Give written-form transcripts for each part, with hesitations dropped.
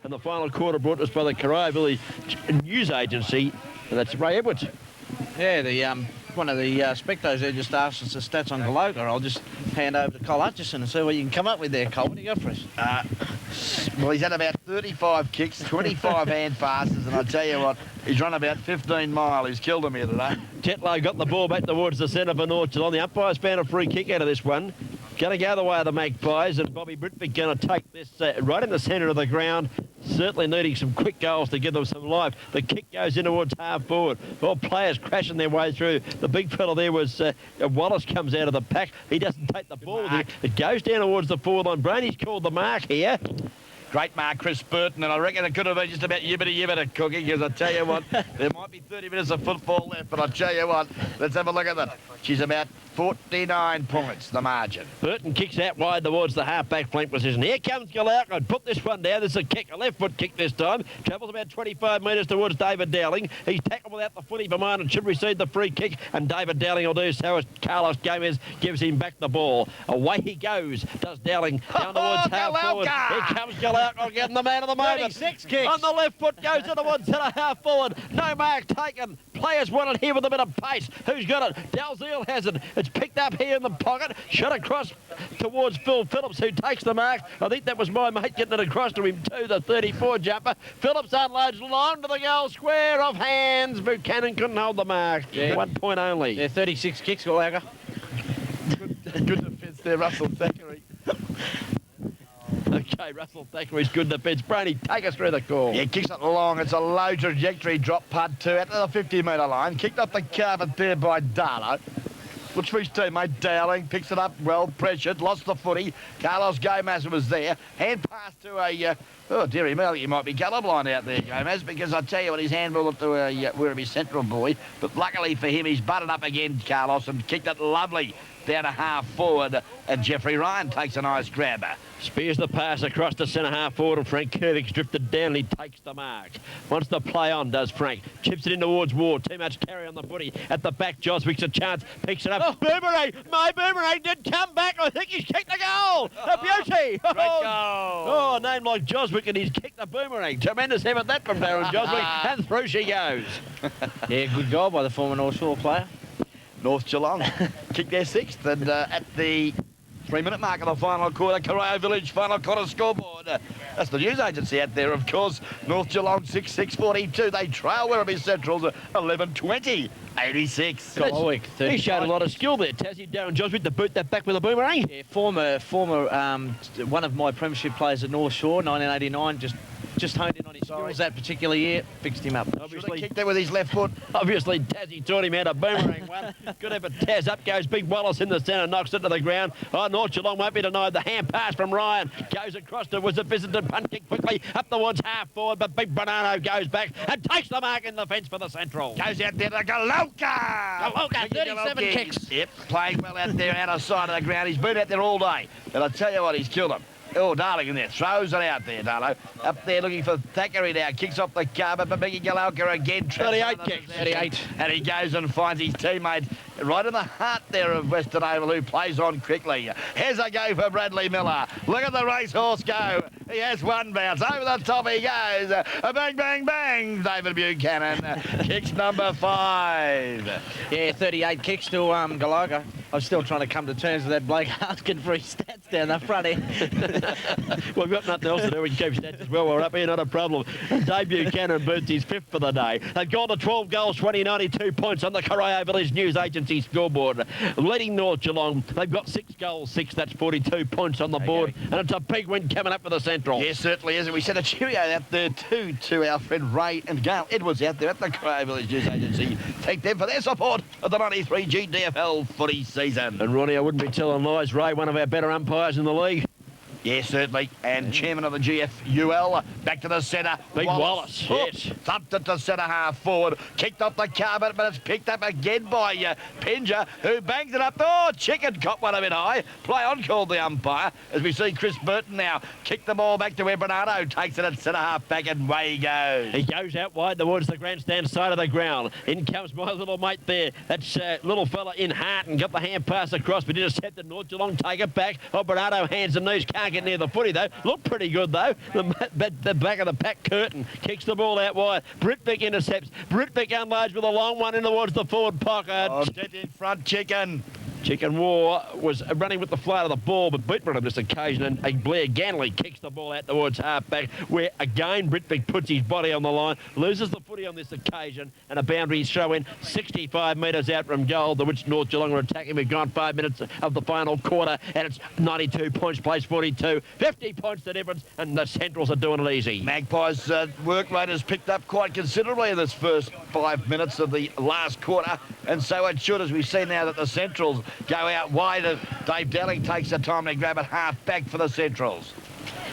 And the final quarter brought to us by the Corio Village News Agency, and that's Ray Edwards. Yeah, the one of the spectators there just asked us the stats on Galoga. I'll just hand over to Cole Hutchison and see what you can come up with there, Cole. What do you got for us? Well, he's had about 35 kicks, 25 hand passes, and I tell you what, he's run about 15 mile. He's killed him here today. Tetlow got the ball back towards the centre for North Geelong. The umpire's found a free kick out of this one. Going to go the way of the Magpies, and Bobby Britvic going to take this right in the centre of the ground. Certainly needing some quick goals to give them some life. The kick goes in towards half forward. All players crashing their way through. The big fella there was Wallace comes out of the pack. He doesn't take the ball with it. It goes down towards the forward line. Brady's called the mark here. Great mark, Chris Burton, and I reckon it could have been just about yibbity Cookie, because I tell you what, there might be 30 minutes of football left, but I tell you what, let's have a look at that. She's about 49 points, the margin. Burton kicks out wide towards the half-back flank position. Here comes Galark. Put this one down. This is a kick, a left-foot kick this time. Travels about 25 metres towards David Dowling. He's tackled without the footy for mine and should receive the free kick, and David Dowling will do so as Carlos Gomez gives him back the ball. Away he goes, does Dowling down towards half forward. Here comes Galark getting the man of the moment. 36 kicks. On the left foot goes to the one centre half forward. No mark taken. Players want it here with a bit of pace. Who's got it? Dalziel has it. It's picked up here in the pocket. Shot across towards Phil Phillips, who takes the mark. I think that was my mate getting it across to him too, the 34 jumper. Phillips unloads long to the goal square off hands. Buchanan couldn't hold the mark. Yeah. 1 point only. Yeah, 36 kicks, Galoga. Good defence there, Russell Thackeray. Okay, Russell Thackeray's good defence. Brady, take us through the call. Yeah, kicks it long. It's a low trajectory drop putt too, out to the 50-metre line. Kicked up the carpet there by Darlow. Looks for his teammate Dowling, picks it up well, pressured, lost the footy. Carlos Gomez was there. Hand pass to a, oh dearie me, he might be colourblind out there, Gomez, because I tell you what, his handball up to a Werribee Central boy. But luckily for him, he's butted up again, Carlos, and kicked it lovely down to half forward, and Jeffrey Ryan takes a nice grabber. Spears the pass across the centre half forward, and Frank Kervick's drifted down and he takes the mark. Wants the play on, does Frank. Chips it in towards Ward. Too much carry on the footy. At the back, Joswick's a chance. Picks it up. Oh. Boomerang! My Boomerang did come back. I think he's kicked the goal. A beauty. Great goal. Oh, a name like Joswick, and he's kicked the boomerang. Tremendous effort that from Darren Joswick. And through she goes. Yeah, good goal by the former North Shore player. North Geelong kicked their sixth, and at the 3-minute mark of the final quarter, Corio Village final quarter scoreboard. That's the news agency out there, of course. North Geelong 6-6-42. They trail Werribee Central's 11-20. 86. He showed a lot of skill there, Tassie. Darren Joswick to boot that back with a boomerang. Yeah, former one of my premiership players at North Shore, 1989, just honed in on his skills that particular year, fixed him up. Obviously kicked it with his left foot. Obviously, Tassie taught him how to boomerang one. Good effort, Taz. Up goes Big Wallace in the centre, knocks it to the ground. Oh, North Geelong won't be denied. The hand pass from Ryan goes across to was a visited punt kick quickly up towards half forward, but Big Bonanno goes back and takes the mark in the fence for the Central. Goes out there to Galoka. Galoka, 37 kicks. Yep, playing well out there, out of sight of the ground. He's been out there all day, and I tell you what, he's killed him. Oh, Darling in there, throws it out there, Darlow. Up there looking for Thackeray now, kicks off the carpet, but Mickey Galauka again. 38 kicks. 38. And he goes and finds his teammate right in the heart there of Western Oval, who plays on quickly. Here's a go for Bradley Miller. Look at the racehorse go. He has one bounce. Over the top he goes. A bang, bang, bang. David Buchanan kicks number 5. Yeah, 38 kicks to Galoga. I was still trying to come to terms with that bloke asking for his stats down the front end. We've got nothing else to do. We can keep stats as well. We're up here, not a problem. Dave Buchanan boots his 5th for the day. They've gone to 12 goals, 20, 92 points on the Corio Village News Agency scoreboard. Leading North Geelong, they've got 6 goals, 6. That's 42 points on the board. And it's a big win coming up for the Central. Yes, certainly is. And we sent a cheerio out there too to our friend Ray and Gail Edwards out there at the Corio Village News Agency. Thank them for their support of the 93 GDFL footy season. And Ronnie, I wouldn't be telling lies. Ray, one of our better umpires in the league. Yes, certainly. And chairman of the GFUL, back to the centre. Big Wallace, yes. Thumped it to centre half forward. Kicked off the carpet, but it's picked up again by Penja, who bangs it up. Oh, Chicken caught one a bit high. Play on called the umpire, as we see Chris Burton now kick the ball back to where Bernardo takes it at centre half back, and away he goes. He goes out wide towards the grandstand side of the ground. In comes my little mate there. That's little fella in heart and got the hand pass across, but intercepted. North Geelong take it back. Oh, Bernardo hands and knees, can't can't get near the footy, though. Looked pretty good, though. The back of the pack curtain kicks the ball out wide. Britvic intercepts. Britvic unloads with a long one in towards the forward pocket. Oh, get in front, Chicken. Chicken War was running with the flight of the ball, but beat on this occasion, and Blair Ganley kicks the ball out towards half-back, where again Britvic puts his body on the line, loses the footy on this occasion, and a boundary throw in 65 metres out from goal, the which North Geelong are attacking. We've gone 5 minutes of the final quarter, and it's 92 points, place 42. 50 points the difference, and the Centrals are doing it easy. Magpies' work rate has picked up quite considerably in this first 5 minutes of the last quarter, and so it should, as we see now that the Centrals go out wide. Dave Dowling takes the time to grab it half back for the Centrals.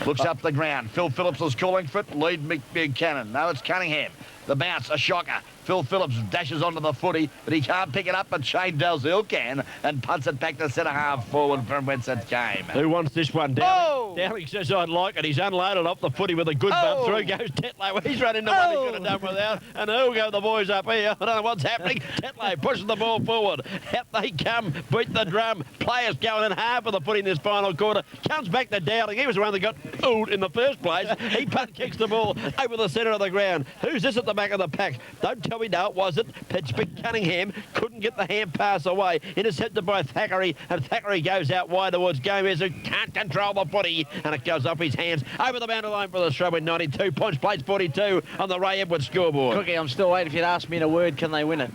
Looks up the ground. Phil Phillips is calling for it. Lead Mick Buchanan. No, it's Cunningham. The bounce, a shocker. Phil Phillips dashes onto the footy, but he can't pick it up, but Shane Dalziel can, and punts it back to centre-half forward from whence it came. Who wants this one, Dowling? Oh! Dowling says, I'd like it. He's unloaded off the footy with a good bump. Through goes Tetlow. He's running the one he could have done without, and who'll go the boys up here? I don't know what's happening. Tetlow pushes the ball forward. Out they come. Beat the drum. Players going in half of the footy in this final quarter. Comes back to Dowling. He was the one that got pulled in the first place. He punt kicks the ball over the centre of the ground. Who's this at the back of the pack? Don't tell me no, it wasn't. Pitchpick Cunningham couldn't get the hand pass away. Intercepted by Thackeray, and Thackeray goes out wide towards Gomez, who can't control the footy, and it goes off his hands over the boundary line for the throw in 92 points, place 42 on the Ray Edwards scoreboard. Cookie, I'm still waiting if you'd ask me in a word, can they win it?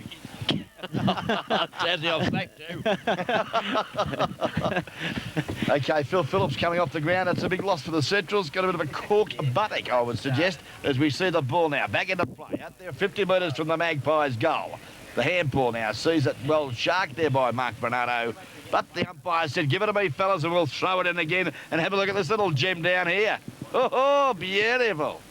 Jazzy off back too. Okay, Phil Phillips coming off the ground. It's a big loss for the Centrals. Got a bit of a corked buttock, I would suggest, as we see the ball now back into play. Out there 50 metres from the Magpies' goal. The handball now sees it well sharked there by Mark Bernardo. But the umpire said, give it to me, fellas, and we'll throw it in again. And have a look at this little gem down here. Oh, beautiful.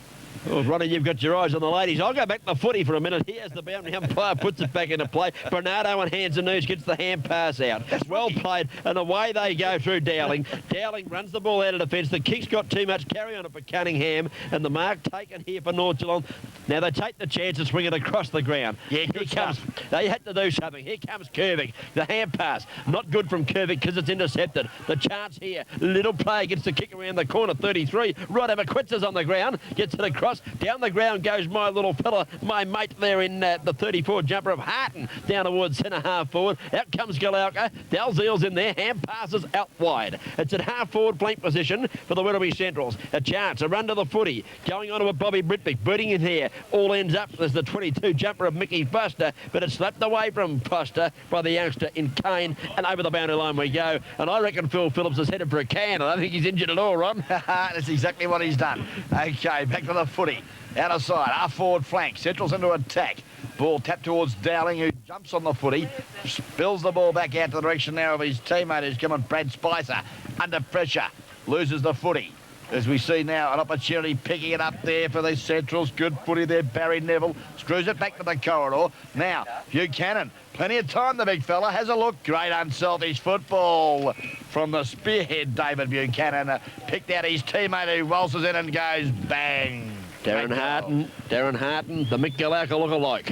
Well, Ronnie, you've got your eyes on the ladies. I'll go back to the footy for a minute. Here's the boundary umpire, puts it back into play. Bernardo on hands and knees gets the hand pass out. Well played, and away they go through Dowling. Dowling runs the ball out of defence. The kick's got too much carry on it for Cunningham, and the mark taken here for North Geelong. Now they take the chance to swing it across the ground. Yeah, here comes. They had to do something. Here comes Kervick. The hand pass, not good from Kervick because it's intercepted. The chance here, little play, gets the kick around the corner, 33. Right over Quitz's on the ground, gets it across. Down the ground goes my little fella, my mate there in the 34 jumper of Harton, down towards centre-half forward. Out comes Galauka. Dalziel's in there. Hand passes out wide. It's at half-forward flank position for the Werribee Centrals. A chance, a run to the footy. Going on to a Bobby Britvic, beating in here. All ends up as the 22 jumper of Mickey Foster, but it's slapped away from Foster by the youngster in Kane, and over the boundary line we go. And I reckon Phil Phillips is headed for a can. I don't think he's injured at all, Ron. That's exactly what he's done. Okay, back to the footy. Out of sight, half forward flank, Centrals into attack. Ball tapped towards Dowling, who jumps on the footy, spills the ball back out to the direction now of his teammate, who's coming, Brad Spicer, under pressure, loses the footy. As we see now, an opportunity picking it up there for the Centrals. Good footy there, Barry Neville, screws it back to the corridor. Now, Buchanan, plenty of time, the big fella, has a look. Great unselfish football from the spearhead, David Buchanan. Picked out his teammate who waltzes in and goes bang. Darren Harton, the Mick Galauka look-alike.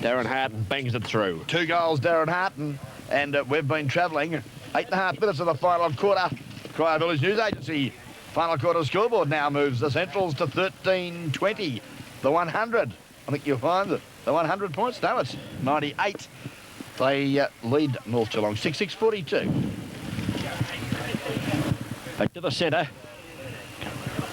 Darren Harton bangs it through. 2 goals, Darren Harton, and we've been travelling 8.5 minutes of the final quarter. Cryer Village News Agency final quarter scoreboard now moves the Centrals to 13-20. The 100, I think you'll find it. The 100 points, no, it's 98. They lead North Geelong 6-6-42. Back to the centre.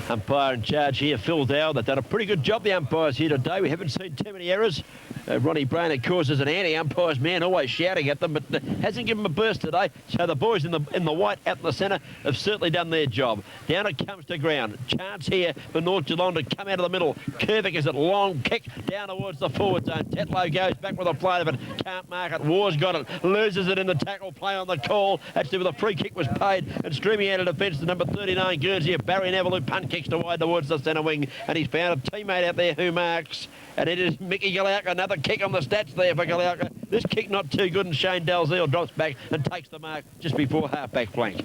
Umpire in charge here, Phil Dow. They've done a pretty good job, the umpires here today. We haven't seen too many errors. Ronnie Brain, of course, is an anti-umpires man, always shouting at them, but hasn't given them a burst today. So the boys in the white out in the centre have certainly done their job. Down it comes to ground. Chance here for North Geelong to come out of the middle. Kervick is a long kick down towards the forward zone. Tetlow goes back with a flight of it. Can't mark it. Wars got it. Loses it in the tackle play on the call. Actually, with a free kick was paid. And streaming out of defence to number 39, Guernsey, Barry Neville, who punt kicks to wide towards the centre wing. And he's found a teammate out there who marks. And it is Mickey Galauka, another kick on the stats there for Galauka. This kick not too good, and Shane Dalziel drops back and takes the mark just before half-back flank.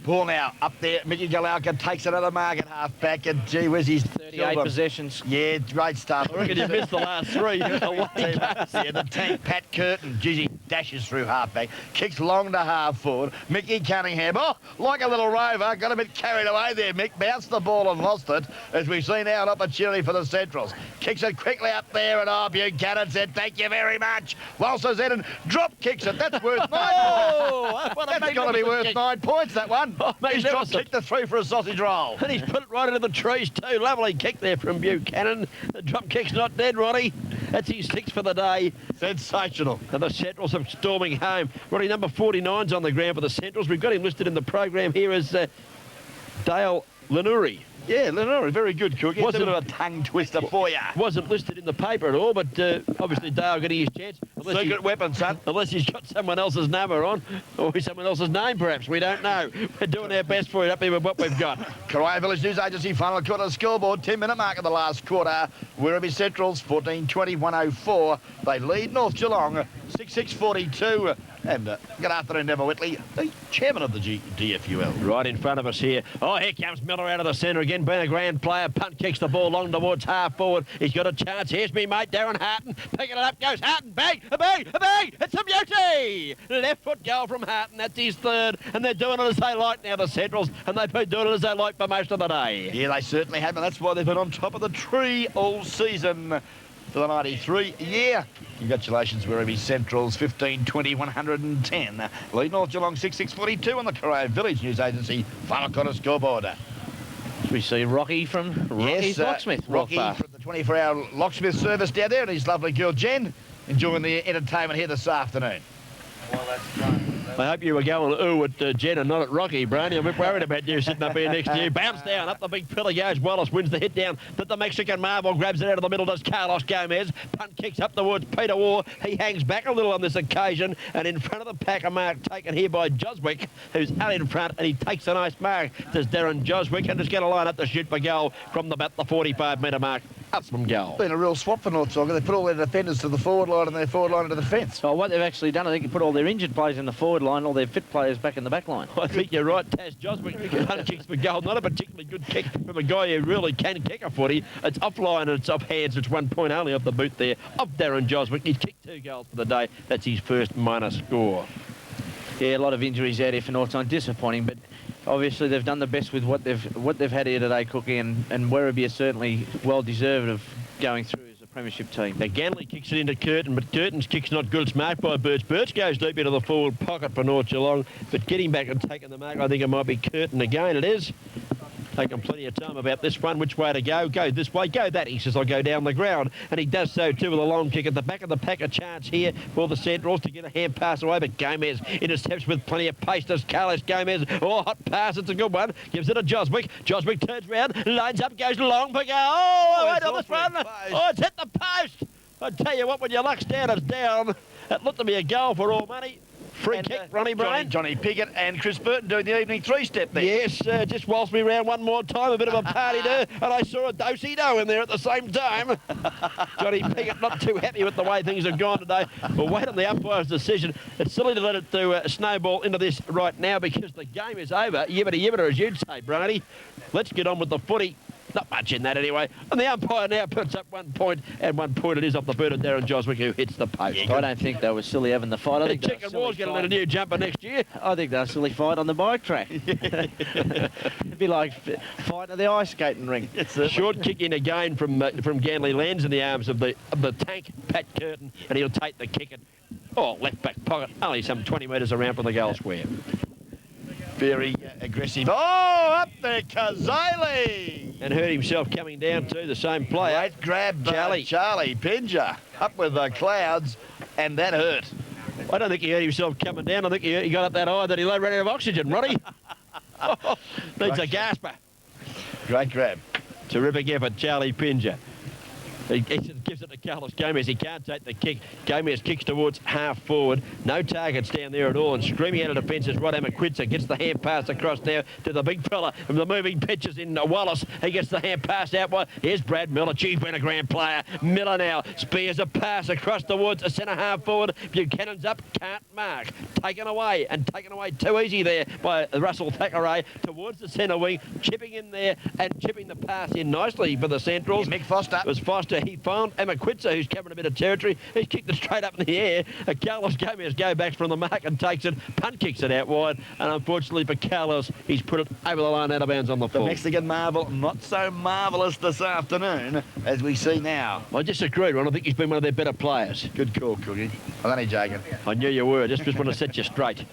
Ball now up there. Mickey Galauka takes another mark at half-back, and gee whiz, he's 38 possessions. Yeah, great stuff. I reckon you missed the last 3. Yeah, the tank, Pat Curtin. Geez, he dashes through halfback, kicks long to half forward. Mickey Cunningham, oh, like a little rover, got a bit carried away there, Mick. Bounced the ball and lost it, as we see now an opportunity for the Centrals. Kicks it quickly up there, and oh, Buchanan said, thank you very much. Walters in and drop kicks it. That's worth 9 points. Oh, That's got to be worth 9 points, that one. Oh, He's drop kicked the 3 for a sausage roll. And he's put it right into the trees too. Lovely kick there from Buchanan. The drop kick's not dead, Ronnie. That's his 6th for the day. Sensational. And the Centrals are storming home. Ronnie, number 49's on the ground for the Centrals. We've got him listed in the program here as Dale Lenuri. Yeah, Lenore, very good, Cookie. It's a bit of a tongue twister for you. Wasn't listed in the paper at all, but obviously Dale getting his chance. Secret weapon, son. Unless he's got someone else's number on, or someone else's name perhaps. We don't know. We're doing our best for you up here with what we've got. Corio Village News Agency final quarter scoreboard. 10-minute mark of the last quarter. Werribee Centrals 14-20-104. They lead North Geelong 6-6-42. And good afternoon, Neville Whitley, the chairman of the DFUL. Right in front of us here. Oh, here comes Miller out of the centre again, being a grand player. Punt kicks the ball long towards half forward. He's got a chance. Here's me mate, Darren Harton. Picking it up goes Harton. Bang, a bang, a bang. It's a beauty. Left foot goal from Harton. That's his 3rd. And they're doing it as they like now, the Centrals. And they've been doing it as they like for most of the day. Yeah, they certainly have, and that's why they've been on top of the tree all season for the 93 year. Congratulations, Werribee Centrals, 15-20-110. Lead North Geelong 6-6-42 on the Corio Village News Agency final quarter scoreboard. We see Rocky from Rocky's Locksmith. Rocky from the 24-hour locksmith service down there, and his lovely girl Jen enjoying the entertainment here this afternoon. Well, that's fun. I hope you were going ooh at Jen and not at Rocky, Brownie. I'm a bit worried about you sitting up here next to you. Bounce down, up the big pillar goes. Wallace wins the hit down, but the Mexican Marvel grabs it out of the middle, does Carlos Gomez. Punt kicks up towards Peter Waugh. He hangs back a little on this occasion, and in front of the pack, a mark taken here by Joswick, who's out in front, and he takes a nice mark. There's Darren Joswick, and is going to line up to shoot for goal from about the 45-metre mark. Up from goal. Been a real swap for North Geelong. They put all their defenders to the forward line and their forward line to the fence. So what they've actually done, I think, you put all their injured players in the forward line, all their fit players back in the back line. I think you're right, Taz Joswick. Punt kicks for goal. Not a particularly good kick from a guy who really can kick a footy. It's offline and it's off hands. It's 1 point only off the boot there of Darren Joswick. He's kicked 2 goals for the day. That's his first minor score. Yeah, a lot of injuries out here for North Geelong. Disappointing, but obviously they've done the best with what they've had here today, Cookie, and Werribee are certainly well deserved of going through as a premiership team. Now Ganley kicks it into Curtin, but Curtin's kick's not good. It's marked by Birch. Birch goes deep into the forward pocket for North Geelong, but getting back and taking the mark, I think it might be Curtin again. It is. Taking plenty of time about this one. Which way to go? Go this way, go that. He says, I'll go down the ground. And he does so too with a long kick at the back of the pack. A chance here for the Centrals to get a hand pass away. But Gomez intercepts with plenty of pace. Does Carlos Gomez. Oh, hot pass. It's a good one. Gives it to Joswick. Joswick turns round, lines up, goes long for goal. Oh, wait on this one. Oh, it's hit the post. I tell you what, when your luck's down, it's down. It looked to be a goal for all money. Free kick, Ronnie Brain. Johnny Pickett and Chris Burton doing the evening 3-step there. Yes, just whilst me round one more time, a bit of a party there, and I saw a do-si-do in there at the same time. Johnny Pickett not too happy with the way things have gone today. We'll wait on the umpire's decision. It's silly to let it snowball into this right now because the game is over. Yibbity-yibbiter, as you'd say, Brady. Let's get on with the footy. Not much in that anyway. And the umpire now puts up 1 point, and 1 point it is off the boot of Darren Joswick, who hits the post. I don't think they were silly having the fight. I think Chicken War's going to let a new jumper next year. I think they'll silly fight on the bike track. It'd be like fighting at the ice skating ring. Short kick in again from Ganley, lands in the arms of the tank, Pat Curtin, and he'll take the kick at, left back pocket, only some 20 metres around from the goal square. Very aggressive. Oh, up there, Kazali. And hurt himself coming down too, the same player. Great grab, Charlie Pinger. Up with the clouds, and that hurt. I don't think he hurt himself coming down. I think he got up that high that he ran out of oxygen, Ronnie. Needs a gasper. Great grab. Terrific effort, Charlie Pinger. He gives it to Carlos Gomez. He can't take the kick. Gomez kicks towards half forward. No targets down there at all. And screaming out of defence is Rod Amakwitsa. Gets the hand pass across now to the big fella from the moving pitches in Wallace. He gets the hand pass out. Here's Brad Miller. He's been a grand player. Miller now spears a pass across towards a centre half forward. Buchanan's up. Can't mark. Taken away too easy there by Russell Thackeray towards the centre wing. Chipping in there and chipping the pass in nicely for the Centrals. Mick Foster. It was Foster Emmaquitza. He found Emmaquitza, who's covering a bit of territory. He's kicked it straight up in the air. Carlos Gomez go back from the mark and takes it. Punt kicks it out wide. And unfortunately for Carlos, he's put it over the line out of bounds on the The full. Mexican marvel, not so marvellous this afternoon, as we see now. I disagree, Ron. I think he's been one of their better players. Good call, Cookie. I'm only joking. I knew you were. Just want to set you straight.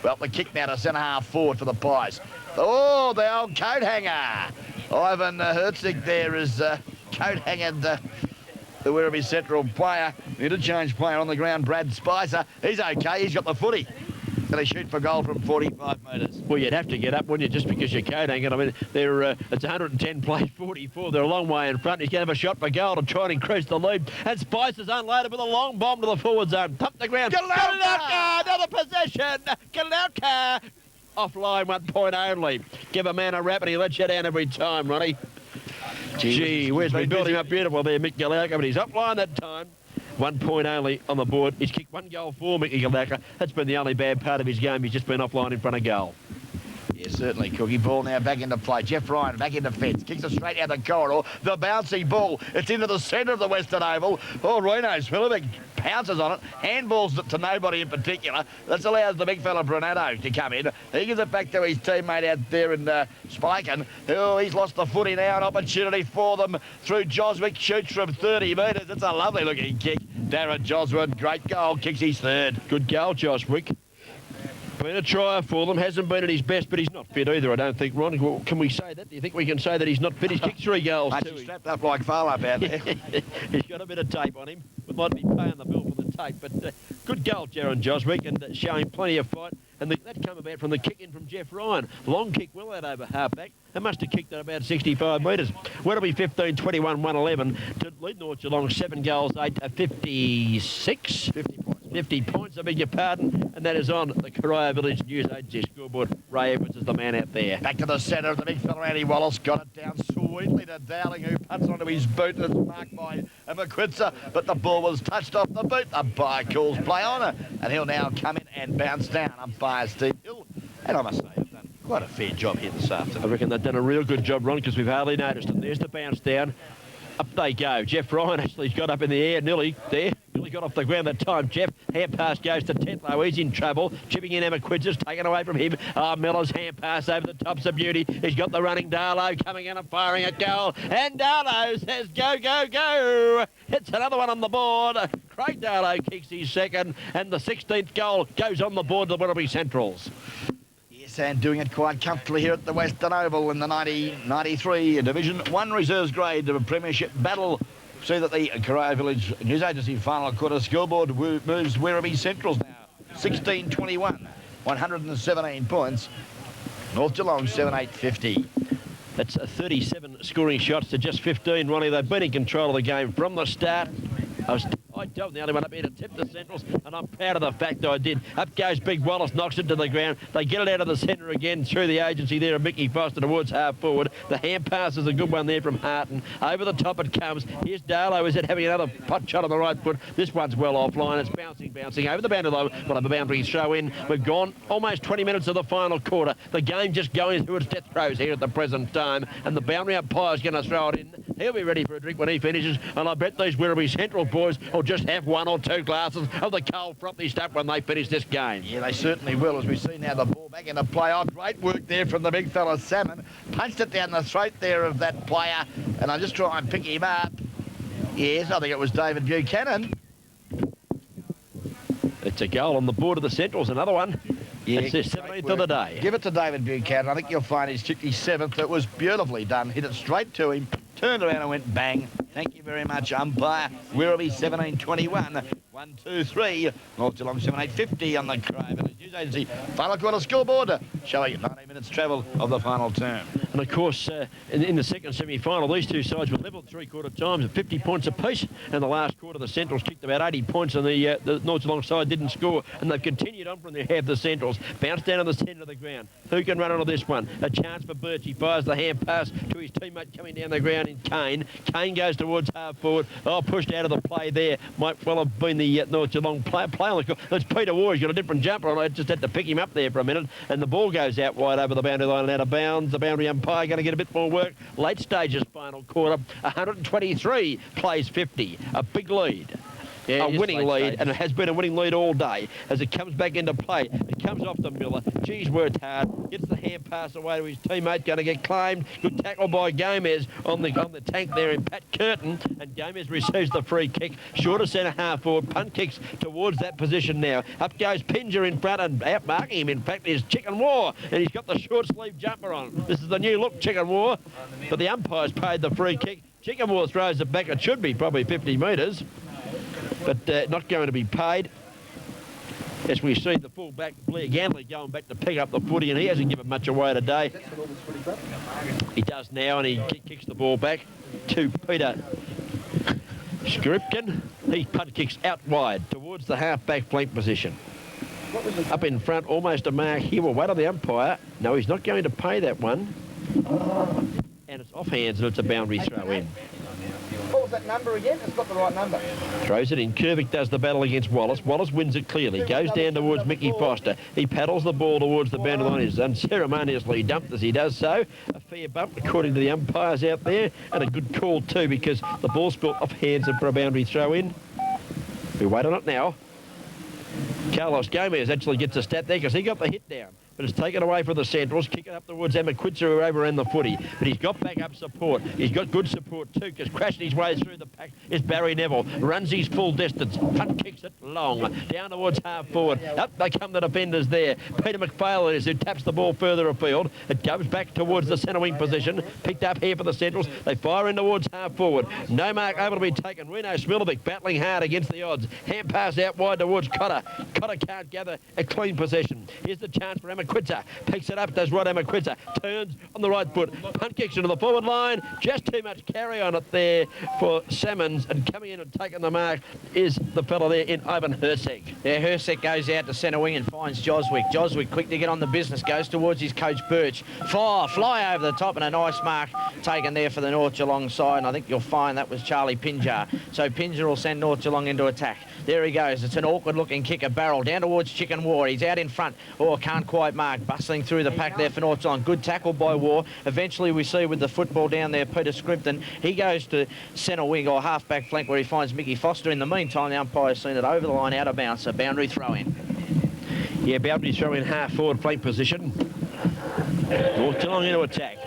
Well, the kick now to centre-half forward for the Pies. Oh, the old coat hanger. Ivan Herzig there is coat hangered the Werribee Central player. Interchange player on the ground, Brad Spicer. He's okay. He's got the footy. Going to shoot for goal from 45 metres. Well, you'd have to get up, wouldn't you, just because you're coat hanging. I mean, they're it's 110 plays 44. They're a long way in front. He's going to have a shot for goal to try and increase the lead. And Spicer's unloaded with a long bomb to the forward zone. Thumped the ground. Galauka! Another possession. Galauka! Offline 1 point only. Give a man a rap and he lets you down every time, Ronnie. Gee, where's been building up beautiful there, Mick Galauka, but he's offline that time. 1 point only on the board. He's kicked 1 goal for Mickey Galauka. That's been the only bad part of his game. He's just been offline in front of goal. Yeah, certainly, Cookie. Ball now back into play. Jeff Ryan back into fence. Kicks it straight out the corridor. The bouncy ball. It's into the centre of the Western Oval. Oh, Reno Smilovic pounces on it. Handballs it to nobody in particular. This allows the big fella Brunetto to come in. He gives it back to his teammate out there in Spiken. Oh, he's lost the footy now. An opportunity for them through Joswick. Shoots from 30 metres. It's a lovely looking kick. Darren Joswood, great goal. Kicks his third. Good goal, Joswick. Been a trier for them. Hasn't been at his best, but he's not fit either, I don't think, Ron. Well, can we say that? Do you think we can say that he's not fit? He's kicked 3 goals Mate, too. he's strapped up like Farlap out there. He's got a bit of tape on him. We might be paying the bill for the tape, but good goal, Jaron Joswick, and showing plenty of fight. And that came about from the kick in from Jeff Ryan. Long kick, well out over halfback. They must have kicked at about 65 metres. Werribee 15, 21, 111 to lead North Geelong 7 goals, 8 to 56. 50 points. 50 points, I beg your pardon, and that is on the Corio Village News Agency scoreboard. Ray Edwards is the man out there. Back to the centre of the big fella, Andy Wallace. Got it down sweetly to Dowling, who punts onto his boot, and it's marked by Emmaquitza, but the ball was touched off the boot. Umpire calls play on it, and he'll now come in and bounce down. Umpire Steve Hill, and I must say, I've done quite a fair job here this afternoon. I reckon they've done a real good job, Ron, because we've hardly noticed them. There's the bounce down. Up they go. Jeff Ryan actually got up in the air, nearly there. Nearly got off the ground that time. Jeff, hand pass goes to Tetlow. He's in trouble. Chipping in Emmaquitza's taken away from him. Miller's hand pass over the top's a beauty. He's got the running Darlow coming in and firing a goal. And Darlow says, go, go, go. Hits another one on the board. Craig Darlow kicks his second. And the 16th goal goes on the board to the Werribee Centrals. And doing it quite comfortably here at the Western Oval in the 1993 Division 1 Reserves grade of a premiership battle. See that the Corio Village News Agency final quarter scoreboard moves Werribee Centrals now. 16-21, 117 points. North Geelong 7-8-50. That's 37 scoring shots to just 15, Ronnie. They've been in control of the game from the start. I don't the only one up here to tip the Centrals, and I'm proud of the fact that I did. Up goes Big Wallace, knocks it to the ground. They get it out of the centre again through the agency there of Mickey Foster towards half forward. The hand pass is a good one there from Harton. Over the top it comes. Here's Darlow. Is it having another pot shot on the right foot? This one's well offline. It's bouncing over the boundary line. We'll have a boundary throw in. We've gone almost 20 minutes of the final quarter. The game just going through its death throes here at the present time, and the boundary umpire is going to throw it in. He'll be ready for a drink when he finishes, and I bet these Werribee Central boys will just have 1 or 2 glasses of the cold frothy stuff when they finish this game. Yeah, they certainly will, as we see now the ball back into play. Oh, great work there from the big fella Salmon. Punched it down the throat there of that player, and I just try and pick him up. Yes, I think it was David Buchanan. It's a goal on the board of the Centrals, another one. Yeah, it's their 17th of the day. Give it to David Buchanan. I think you'll find he's kicked his 7th. It was beautifully done. Hit it straight to him. Turned around and went bang. Thank you very much, umpire. Werribee 17-21. 1, 2, 3. North Geelong 7-8-50 on the Corio Village News Agency. Final quarter scoreboard showing 19 minutes travel of the final term. And of course, in the second semi-final, these two sides were level at 3/4 times at 50 points apiece. And the last quarter, the Centrals kicked about 80 points, and the North Geelong side didn't score. And they've continued on from there. Have the Centrals bounced down on the centre of the ground. Who can run onto this one? A chance for Birch. He fires the hand pass to his teammate coming down the ground in Kane. Kane goes towards half forward. Oh, pushed out of the play there. Might well have been the North Geelong play on the court. It's Peter Ward. He's got a different jumper on. umpire just had to pick him up there for a minute, and the ball goes out wide over the boundary line and out of bounds. The boundary umpire going to get a bit more work. Late stages, final quarter, 123 plays 50. A big lead. Yeah, A winning lead, stages. and it has been a winning lead all day. As it comes back into play, it comes off to Miller. Geez, worked hard. Gets the hand pass away to his teammate. Going to get claimed. Good tackle by Gomez on the tank there in Pat Curtin. And Gomez receives the free kick. Shorter centre half forward. Punt kicks towards that position now. Up goes Pinger in front and outmarking him. In fact, is Chicken War. And he's got the short sleeve jumper on. This is the new look, Chicken War. But the umpire's paid the free kick. Chicken War throws it back. It should be probably 50 metres. But not going to be paid. As we see the full-back, Blair Ganley, going back to pick up the footy, and he hasn't given much away today. He does now, and he kicks the ball back to Peter Skripkin. He punt kicks out wide towards the half-back flank position. Up in front, almost a mark here. We'll wait on the umpire. No, he's not going to pay that one. And it's off hands, and it's a boundary throw in. What was that number again? It's got the right number. Throws it in. Kervick does the battle against Wallace. Wallace wins it clearly. Goes down towards Mickey Foster. He paddles the ball towards the boundary line. He's unceremoniously dumped as he does so. A fair bump according to the umpires out there. And a good call too, because the ball's built off hands and for a boundary throw in. We wait on it now. Carlos Gomez actually gets a stat there because he got the hit down. But it's taken away from the Centrals, kicking up towards Emma Quitzer, who overran the footy. But he's got backup support. He's got good support too, because crashing his way through the pack is Barry Neville. Runs his full distance, punt kicks it long, down towards half forward. Up they come the defenders there. Peter McPhail is who taps the ball further afield. It goes back towards the centre wing position. Picked up here for the Centrals. They fire in towards half forward. No mark able to be taken. Reno Smilovic battling hard against the odds. Hand pass out wide towards Cotter. Cotter can't gather a clean possession. Here's the chance for Emma Quitzer. Picks it up, does Rod Emma Quitzer. Turns on the right foot. Punt kicks into the forward line. Just too much carry on it there for Salmons. And coming in and taking the mark is the fella there in Ivan Hersek. Yeah, Hersek goes out to centre wing and finds Joswick. Joswick, quick to get on the business, goes towards his coach Birch. Fly over the top, and a nice mark taken there for the North Geelong side. And I think you'll find that was Charlie Pinjar. So Pinjar will send North Geelong into attack. There he goes. It's an awkward-looking kick, a barrel down towards Chicken War. He's out in front. Oh, can't quite mark. Bustling through the pack there for North Geelong. Good tackle by War. Eventually, we see with the football down there, Peter Scrimpton. He goes to centre wing or half-back flank where he finds Mickey Foster. In the meantime, the umpire's seen it over the line, out of bounds. So boundary throw-in. Yeah, boundary throw in half forward flank position. North Geelong into attack.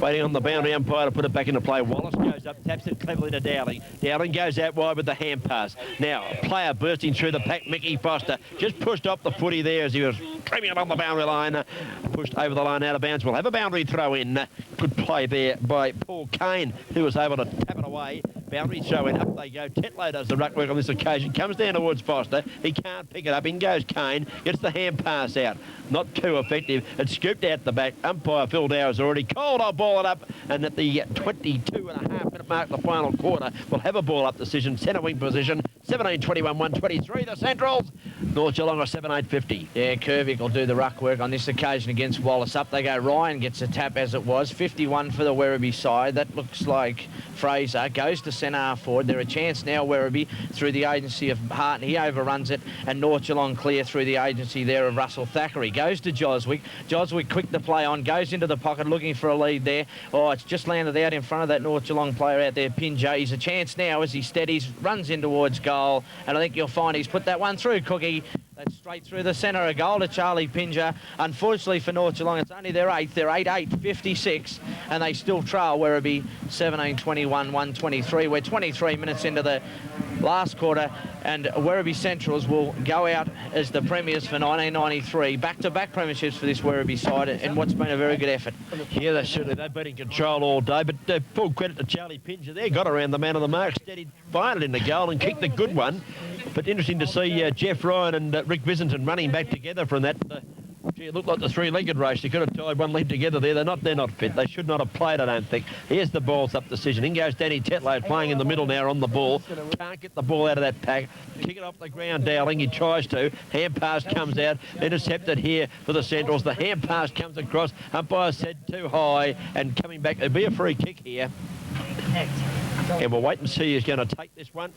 Waiting on the boundary umpire to put it back into play. Wallace goes up, taps it cleverly to Dowling. Dowling goes out wide with the hand pass. Now, a player bursting through the pack, Mickey Foster, just pushed off the footy there as he was creaming along the boundary line. Pushed over the line out of bounds. We'll have a boundary throw in. Good play there by Paul Kane, who was able to tap it away. Boundary throw in, up they go. Tetlow does the ruck work on this occasion. Comes down towards Foster. He can't pick it up. In goes Kane. Gets the hand pass out. Not too effective. It's scooped out the back. Umpire Phil Dowers already called. I'll ball it up. And at the 22.5-minute mark, the final quarter, we'll have a ball up decision. Centre wing position. 17-21, 123. The Centrals. North Geelong are 7-8-50. Yeah, Kervick will do the ruck work on this occasion against Wallace. Up they go. Ryan gets a tap as it was. 51 for the Werribee side. That looks like Fraser. Goes to centre half forward. They're a chance now, Werribee, through the agency of Hart. He overruns it. And North Geelong clear through the agency there of Russell Thackeray. Goes to Joswick. Joswick quick to play on. Goes into the pocket looking for a lead there. Oh, it's just landed out in front of that North Geelong player out there, Pinjar. He's a chance now as he steadies, runs in towards goal. And I think you'll find he's put that one through, Cookie. That's straight through the centre. A goal to Charlie Pinjar. Unfortunately for North Geelong, it's only their 8th. They're 8-8-56, and they still trail Werribee 17-21, 123. We're 23 minutes into the last quarter, and Werribee Centrals will go out as the premiers for 1993. Back-to-back premierships for this Werribee side, and what's been a very good effort. Yeah, they certainly, they've been in control all day, but full credit to Charlie Pinjar there. Got around the man of the mark, steadied, fired it in the goal and kicked the good one. But interesting to see Jeff Ryan and Rick Visenton running back together from that. Gee, it looked like the three-legged race. They could have tied one leg together there. They're not fit. They should not have played, I don't think. Here's the balls up decision. In goes Danny Tetlow playing in the middle now on the ball. Can't get the ball out of that pack. Kick it off the ground, Dowling. He tries to. Hand pass comes out. Intercepted here for the Centrals. The hand pass comes across. Umpire said too high, and coming back. It'll be a free kick here. And we'll wait and see who's going to take this one.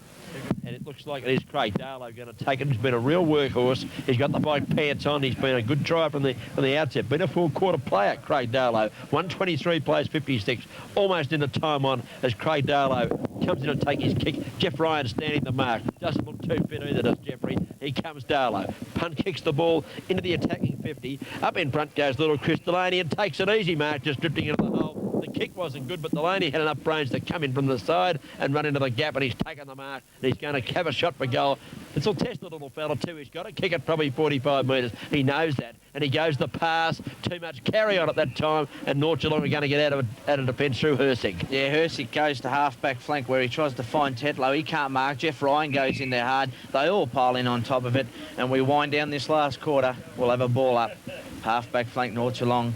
And it looks like it is Craig Darlow going to take it. He's been a real workhorse. He's got the bike pants on. He's been a good driver from the outset. Been a full-quarter player, Craig Darlow. 1:23 plays 56. Almost in the time on as Craig Darlow comes in and takes his kick. Jeff Ryan standing the mark. Doesn't look too fit either, does Jeffrey. Here comes Darlow. Punt kicks the ball into the attacking 50. Up in front goes little Chris Delaney and takes it easy, Mark, just drifting into the hole. The kick wasn't good, but Delaney had enough brains to come in from the side and run into the gap, and he's taken the mark. And he's going to have a shot for goal. It's a tested little fella too. He's got to kick it probably 45 metres. He knows that, and he goes the pass. Too much carry on at that time, and North Geelong are going to get out of defence through Hersig. Yeah, Hersig goes to half-back flank where he tries to find Tetlow. He can't mark. Jeff Ryan goes in there hard. They all pile in on top of it, and we wind down this last quarter. We'll have a ball up. Half-back flank, North Geelong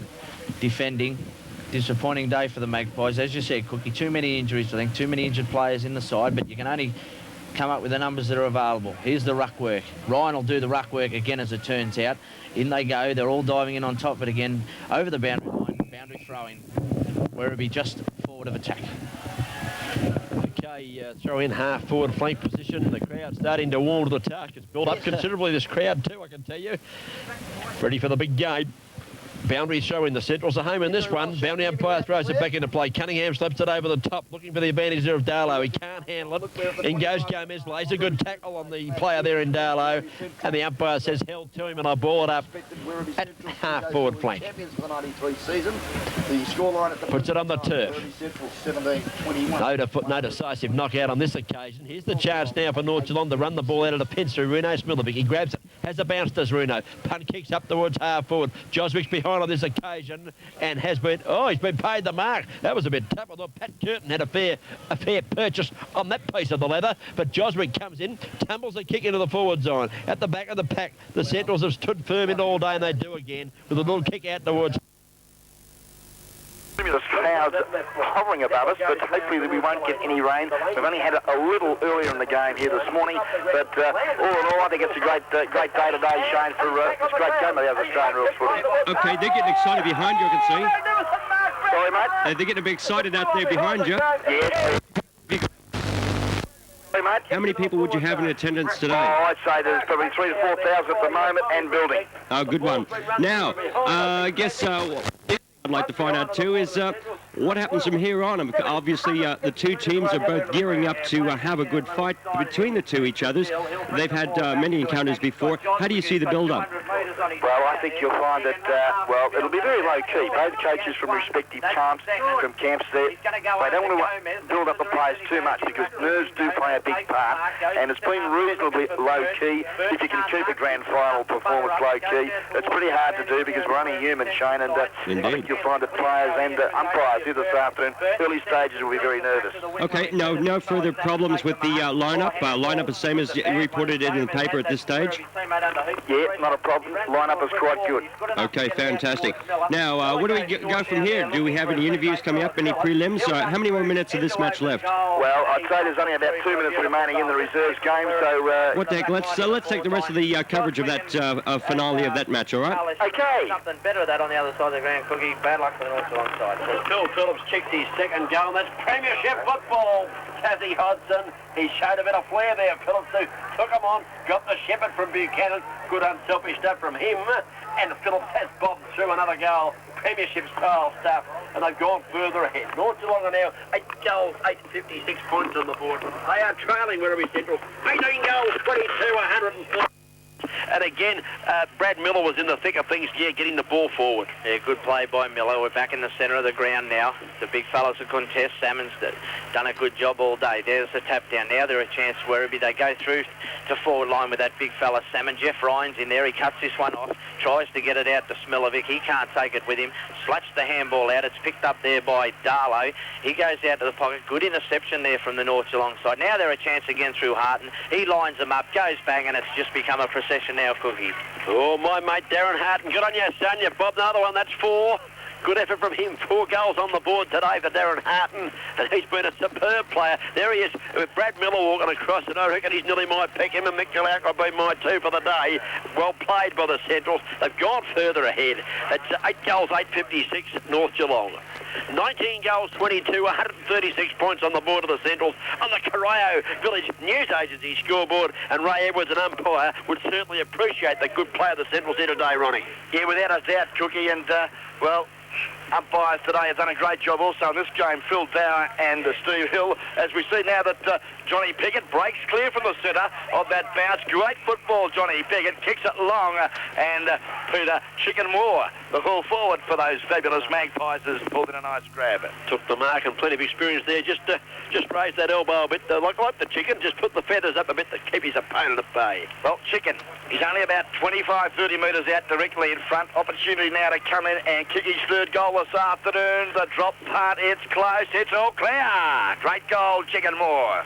defending. Disappointing day for the Magpies. As you said, Cookie, too many injuries, I think, too many injured players in the side, but you can only come up with the numbers that are available. Here's the ruck work. Ryan will do the ruck work again, as it turns out. In they go. They're all diving in on top of it again. Over the boundary line. Boundary throw-in. Werribee just forward of attack. Okay, throw in half forward flank position. The crowd starting to warm to the task. It's built up considerably, this crowd too, I can tell you. Ready for the big game. Boundary throw in. The Centrals are home in this one. Boundary umpire throws it back into play. Cunningham slaps it over the top, looking for the advantage there of Darlow. He can't handle it. In goes Gomez. Lays a good tackle on the player there in Darlow. And the umpire says held to him, and I ball it up at half forward flank. Puts it on the turf. No decisive knockout on this occasion. Here's the chance now for North Geelong to run the ball out of the pins through Runo Smilovic. He grabs it. Has a bounce, does Runo. Punt kicks up towards half forward. Joswick's behind on this occasion and has been, he's been paid the mark. That was a bit tough. I thought Pat Curtin had a fair purchase on that piece of the leather, but Joswick comes in, tumbles a kick into the forward zone. At the back of the pack, the Centrals have stood firm in all day, and they do again with a little kick out towards. Cumulus clouds hovering above us, but hopefully we won't get any rain. We've only had a little earlier in the game here this morning, but all in all, I think it's a great day today, Shane, for this great game of the Australian rules footy. Okay, they're getting excited behind you, I can see. Sorry, mate? They're getting a bit excited out there behind you. Yes. Sorry, mate? How many people would you have in attendance today? Oh, I'd say there's probably 3,000 to 4,000 at the moment and building. Oh, good one. Now, I guess I'd like to find out too is what happens from here on. Obviously, the two teams are both gearing up to have a good fight between the two each others. They've had many encounters before. How do you see the build-up? Well, I think you'll find that, it'll be very low-key. Both coaches from respective camps there, they don't want to build up the players too much because nerves do play a big part, and it's been reasonably low-key. If you can keep a grand final performance low-key, it's pretty hard to do because we're only human, Shane, and I think you'll find that players and umpires here this afternoon, early stages will be very nervous. Okay, no further problems with the lineup? Lineup is the same as you reported in the paper at this stage? Yeah, not a problem. Lineup is quite good. Okay, fantastic. Now, where do we go from here? Do we have any interviews coming up, any prelims? How many more minutes of this match left? Well, I'd say there's only about 2 minutes remaining in the reserves game, so... what the heck, let's take the rest of the coverage of that finale of that match, all right? Okay. Something better of that on the other side of the ground, Cookie. Bad luck for the North Geelong side. Phil Phillips checked his second goal, and that's Premiership football. Tassie Hodson, he showed a bit of flair there. Phillips who took him on, got the shepherd from Buchanan. Good unselfish stuff from him. And Phillips has bobbed through another goal. Premiership style stuff, and they've gone further ahead. North Geelong are now 8 goals, 856 points on the board. They are trailing Werribee Central. 18 goals, 22, 104. And again, Brad Miller was in the thick of things, getting the ball forward. Yeah, good play by Miller. We're back in the centre of the ground now. The big fellas are contest. Salmon's done a good job all day. There's the tap down. Now they're a chance Werribee. They go through to forward line with that big fella Salmon. Jeff Ryan's in there. He cuts this one off. Tries to get it out to Smilovic. He can't take it with him. Slats the handball out. It's picked up there by Darlow. He goes out to the pocket. Good interception there from the North Geelong side. Now they're a chance again through Harton. He lines them up, goes bang, and it's just become a procession now, Cookie. Oh, my mate Darren Harton. Good on you, son. You've bobbed another one. That's 4. Good effort from him. 4 goals on the board today for Darren Harton. And he's been a superb player. There he is with Brad Miller walking across, and I reckon he's nearly my pick. Him and Mick Gillak will be my 2 for the day. Well played by the Centrals. They've gone further ahead. It's 8 goals, 856 North Geelong. 19 goals, 22, 136 points on the board of the Centrals on the Corio Village News Agency scoreboard. And Ray Edwards, an umpire, would certainly appreciate the good play of the Centrals here today, Ronnie. Yeah, without a doubt, Cookie, and, well, umpires today have done a great job also in this game, Phil Dower and Steve Hill, as we see now that Johnny Pickett breaks clear from the centre of that bounce. Great football, Johnny Pickett, kicks it long, and Peter Chickenmore, the full forward for those fabulous Magpies, has pulled in a nice grab. Took the mark and plenty of experience there. Just raised that elbow a bit, like the Chicken, just put the feathers up a bit to keep his opponent at bay. Well, Chicken, he's only about 25, 30 metres out directly in front. Opportunity now to come in and kick his third goal this afternoon. The drop punt, it's close, it's all clear. Great goal, Chickenmore.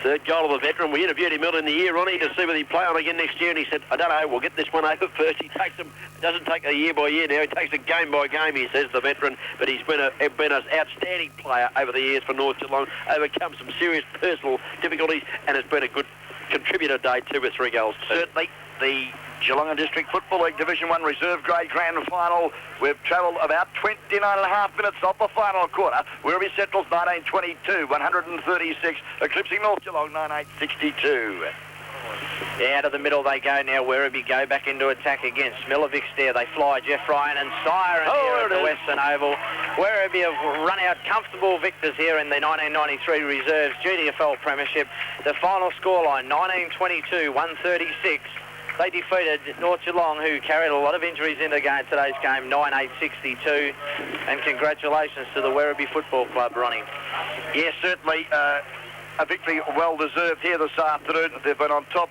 Third goal of the veteran. We interviewed him earlier in the year, Ronnie, to see whether he'd play on again next year, and he said, I don't know, we'll get this one over first. He takes them, doesn't take a year by year now, he takes it game by game, he says, the veteran, but he's been an outstanding player over the years for North Geelong, overcome some serious personal difficulties, and has been a good contributor today, 2 or 3 goals too. Certainly, the Geelong District Football League Division 1 Reserve Grade Grand Final. We've travelled about 29.5 minutes off the final quarter. Werribee Central's 1922, 136, eclipsing North Geelong 9862. Yeah, out of the middle they go now. Werribee go back into attack again. Smilovic there. They fly Jeff Ryan and Siren here at the Western Oval. Werribee have run out comfortable victors here in the 1993 Reserves GDFL Premiership. The final scoreline, 1922, 136. They defeated North Geelong, who carried a lot of injuries into today's game, 9862. And congratulations to the Werribee Football Club, Ronnie. Yes, certainly a victory well-deserved here this afternoon. They've been on top,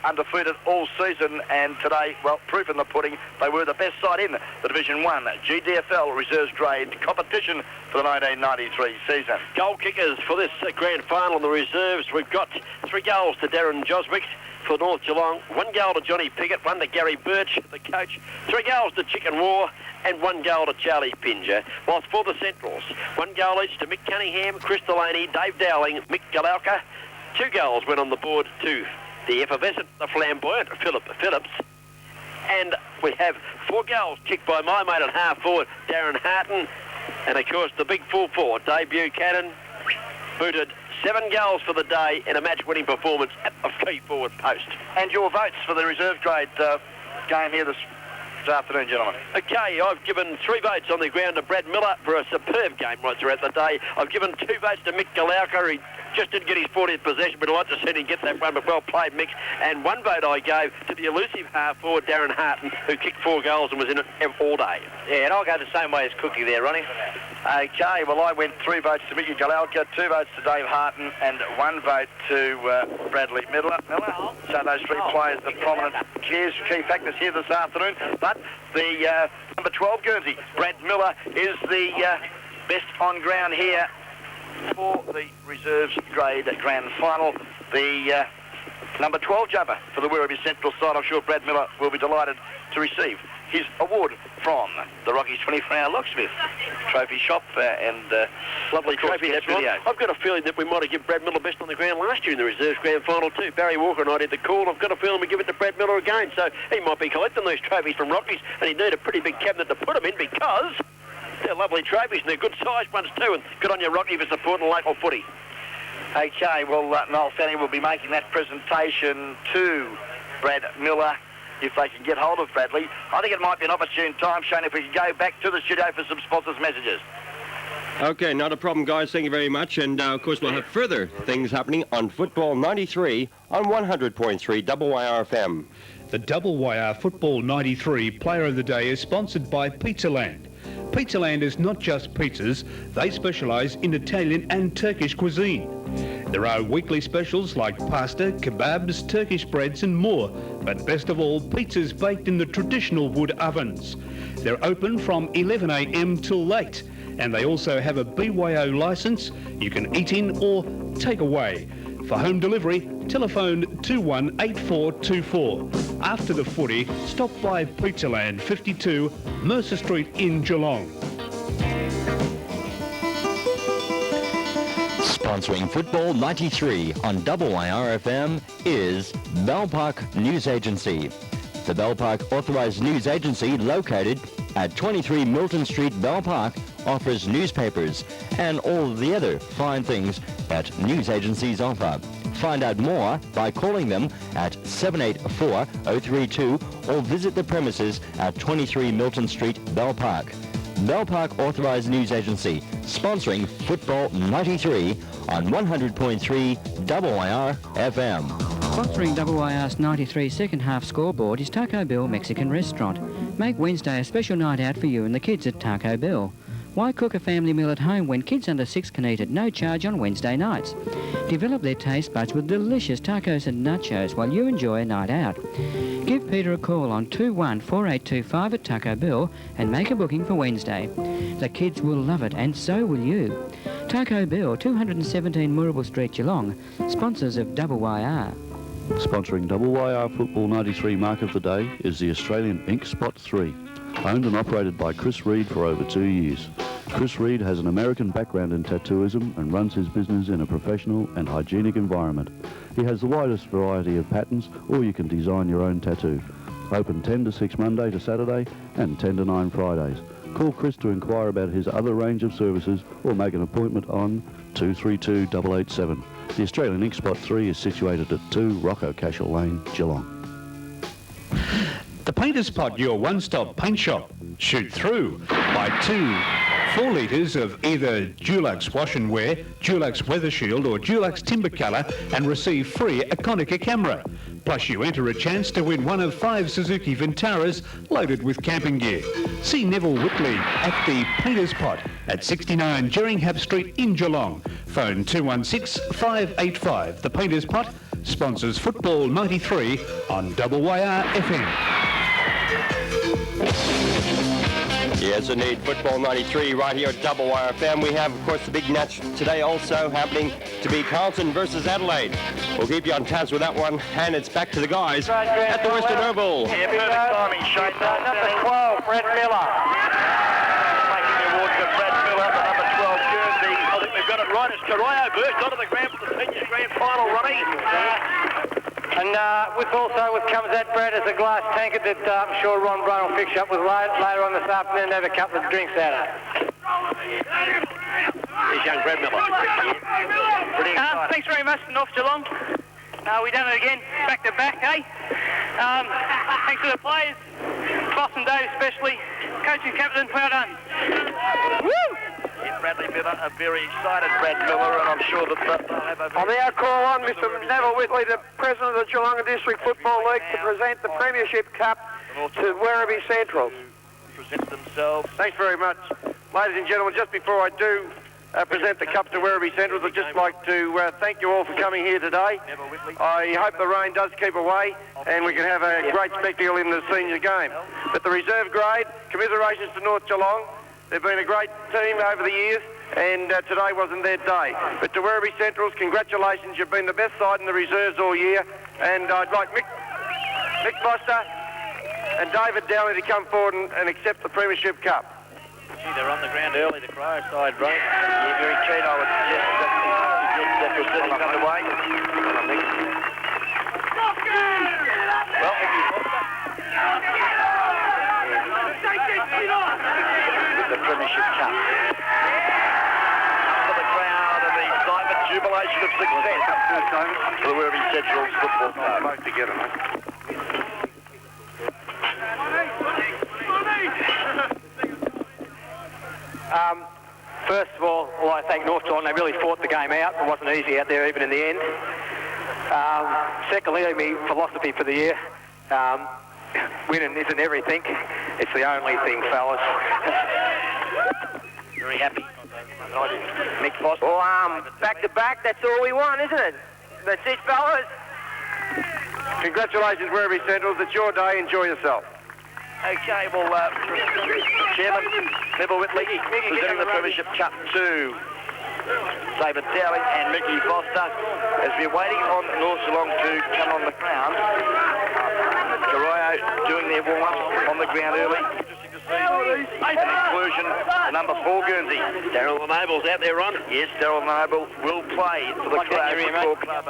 undefeated all season, and today, well, proof in the pudding, they were the best side in the Division 1 GDFL Reserves Grade competition for the 1993 season. Goal kickers for this grand final in the reserves. We've got 3 goals to Darren Joswick for North Geelong, 1 goal to Johnny Pickett, 1 to Gary Birch, the coach, 3 goals to Chicken War, and 1 goal to Charlie Pinger. Whilst for the Centrals, 1 goal each to Mick Cunningham, Chris Delaney, Dave Dowling, Mick Galauka. 2 goals went on the board to the effervescent, the flamboyant Philip Phillips. And we have 4 goals kicked by my mate at half forward, Darren Harton. And of course, the big full forward, Dave Buchanan, booted 7 goals for the day in a match-winning performance at the key forward post. And your votes for the reserve grade game here this afternoon, gentlemen. Okay, I've given 3 votes on the ground to Brad Miller for a superb game right throughout the day. I've given 2 votes to Mick Galauka. He just didn't get his 40th possession, but I'd like to see him get that one, but well played, Mick. And 1 vote I gave to the elusive half-forward, Darren Harton, who kicked 4 goals and was in it all day. Yeah, and I'll go the same way as Cookie there, Ronnie. Okay, well, I went 3 votes to Mickey Galauka, 2 votes to Dave Harton, and 1 vote to Bradley Miller. So those 3 players are prominent key factors here this afternoon. But the number 12 Guernsey, Brad Miller, is the best on ground here for the reserves grade grand final. The number 12 jumper for the Werribee Central side. I'm sure Brad Miller will be delighted to receive his award from the Rockies 24-hour locksmith trophy shop and lovely trophy. That's right. I've got a feeling that we might have given Brad Miller best on the ground last year in the reserves grand final too. Barry Walker and I did the call. I've got a feeling we give it to Brad Miller again. So he might be collecting these trophies from Rockies, and he'd need a pretty big cabinet to put them in because they're lovely trophies and they're good sized ones too. And good on you, Rocky, for supporting local footy. Okay, well, Noel Fanny will be making that presentation to Brad Miller if they can get hold of Bradley. I think it might be an opportune time, Shane, if we can go back to the studio for some sponsors' messages. Okay, not a problem, guys. Thank you very much. And, of course, we'll have further things happening on Football 93 on 100.3 WYRFM. The WYR Football 93 Player of the Day is sponsored by Pizzaland. Pizzaland is not just pizzas, they specialise in Italian and Turkish cuisine. There are weekly specials like pasta, kebabs, Turkish breads and more, but best of all, pizzas baked in the traditional wood ovens. They're open from 11 a.m. till late, and they also have a BYO licence you can eat in or take away. For home delivery, telephone 218424. After the footy, stop by Pizzaland 52, Mercer Street in Geelong. Sponsoring Football 93 on WYRFM is Bell Park News Agency. The Bell Park Authorised News Agency located at 23 Milton Street, Bell Park, offers newspapers and all the other fine things that news agencies offer. Find out more by calling them at 784-032 or visit the premises at 23 Milton Street, Bell Park. Bell Park Authorised News Agency, sponsoring Football 93 on 100.3 WIR FM. Sponsoring WIR's 93 second half scoreboard is Taco Bell Mexican Restaurant. Make Wednesday a special night out for you and the kids at Taco Bell. Why cook a family meal at home when kids under 6 can eat at no charge on Wednesday nights? Develop their taste buds with delicious tacos and nachos while you enjoy a night out. Give Peter a call on 214825 at Taco Bell and make a booking for Wednesday. The kids will love it and so will you. Taco Bell, 217 Moorabool Street, Geelong, sponsors of WIR. Sponsoring WIR Football 93 Mark of the Day is the Australian Ink Spot 3, owned and operated by Chris Reed for over 2 years. Chris Reed has an American background in tattooism and runs his business in a professional and hygienic environment. He has the widest variety of patterns, or you can design your own tattoo. Open 10 to 6 Monday to Saturday and 10 to 9 Fridays. Call Chris to inquire about his other range of services or make an appointment on 232 887. The Australian Ink Spot 3 is situated at 2 Rocco Cashel Lane, Geelong. The Painter's Pot, your one-stop paint shop. Shoot through. Buy 4 litres of either Dulux Wash and Wear, Dulux Weather Shield or Dulux Timber Colour and receive free a Konica camera. Plus you enter a chance to win one of 5 Suzuki Vintaras loaded with camping gear. See Neville Whitley at the Painter's Pot at 69 Jeringhap Street in Geelong. Phone 216-585. The Painter's Pot sponsors Football 93 on WIR FM. Yes, indeed. Football 93 right here at WIR FM. We have, of course, the big match today also happening to be Carlton versus Adelaide. We'll keep you on tabs with that one, and it's back to the guys at the Western Oval. Yeah, perfect timing, Shane. Number 12, Brad Miller. Making the award for Brad Miller, the number 12 Guernsey. I think we've got it right. It's Karayo Burke onto the ground for the senior grand final, Ronnie. And with comes that, Brad, is a glass tankard that I'm sure Ron Brown will fix you up with later on this afternoon and have a couple of drinks out of. Here's young Brad Miller. Pretty exciting. Thanks very much, North Geelong. We've done it again, back to back, eh? Thanks to the players, Boston Dave especially, coach and captain, well done. Woo! Bradley Miller, a very excited Brad Miller, and I'm sure that they'll have a... I'll now call on Mr. Neville Whitley, the President of the Geelong District Football League, to present the Premiership Cup to Werribee Central. Present themselves. Thanks very much. Ladies and gentlemen, just before I do present the Cup to Werribee Central, I'd just like to thank you all for coming here today. I hope the rain does keep away and we can have a great spectacle in the senior game. But the reserve grade, commiserations to North Geelong. They've been a great team over the years, and today wasn't their day. But to Werribee Centrals, congratulations. You've been the best side in the reserves all year. And I'd like Mick Foster and David Dowling to come forward and accept the Premiership Cup. Gee, they're on the ground early, the Cryer side, right? Yeah, very keen, I would suggest that proceedings underway. Well, Mickey Foster. With the Premiership Cup. For the crowd and the excitement, jubilation of success for the Werribee Central Football Club. Both together, mate. First of all, I'd like to thank North Geelong. They really fought the game out. It wasn't easy out there even in the end. Secondly, my philosophy for the year, winning isn't everything. It's the only thing, fellas. Very happy. Mick Foster. Well, back to back, that's all we want, isn't it? That's it, fellas. Congratulations, Werribee Centrals. It's your day. Enjoy yourself. Okay, well, Chairman Neville Whitley presenting the Premiership Cup to David Dowling and Mickey Foster as we're waiting on North Geelong to come on the ground. Karayo doing their warm-up on the ground early. Interesting to see an inclusion, number 4 Guernsey. Daryl Noble's out there, Ron. Yes, Daryl Noble will play for the Karayo Football Club.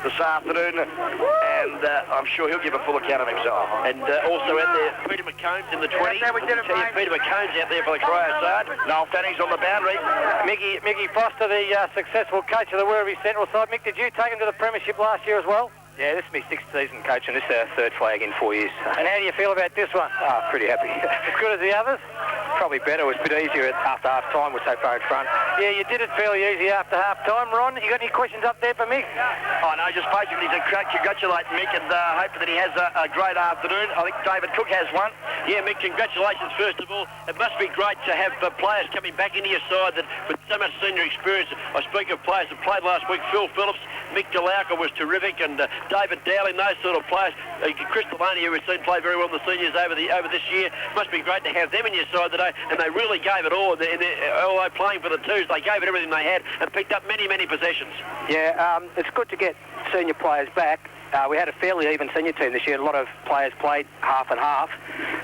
this afternoon, and I'm sure he'll give a full account of himself. And also out there, Peter McCombs in the 20. Peter McCombs out there for the Cryo side. Noel Fanning's on the boundary. Mickey Foster, the successful coach of the Werribee Central side. Mick, did you take him to the premiership last year as well? Yeah, this is my 6th season coach, and this is our 3rd flag in 4 years. And how do you feel about this one? Oh, pretty happy. As good as the others? Probably better. It was a bit easier after half-time. We're so far in front. Yeah, you did it fairly easy after half-time. Ron, you got any questions up there for Mick? Oh, no, just basically to congratulate Mick and hope that he has a great afternoon. I think David Cook has one. Yeah, Mick, congratulations first of all. It must be great to have players coming back into your side that with so much senior experience. I speak of players that played last week. Phil Phillips, Mick DeLauca was terrific, and David Dowling, those sort of players. Chris Delaney, who we've seen play very well in the seniors over this year. Must be great to have them in your side today, and they really gave it all. Although playing for the twos, they gave it everything they had and picked up many, many possessions. Yeah, it's good to get senior players back. We had a fairly even senior team this year. A lot of players played half and half,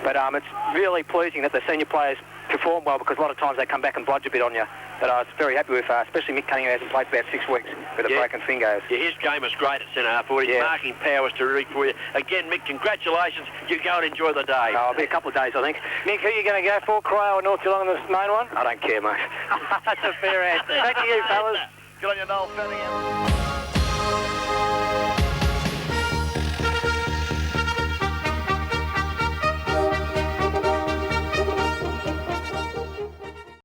but it's really pleasing that the senior players perform well, because a lot of times they come back and bludge a bit on you. But I was very happy with, especially Mick Cunningham, hasn't played for about 6 weeks with a broken finger. Yeah, his game was great at centre half forward. His marking power was terrific for you. Again, Mick, congratulations. You go and enjoy the day. I'll be a couple of days, I think. Mick, who are you going to go for, Cryo or North Geelong in this main one? I don't care, mate. That's a fair answer. Thank you, fellas. Good on you, Noel Fanning.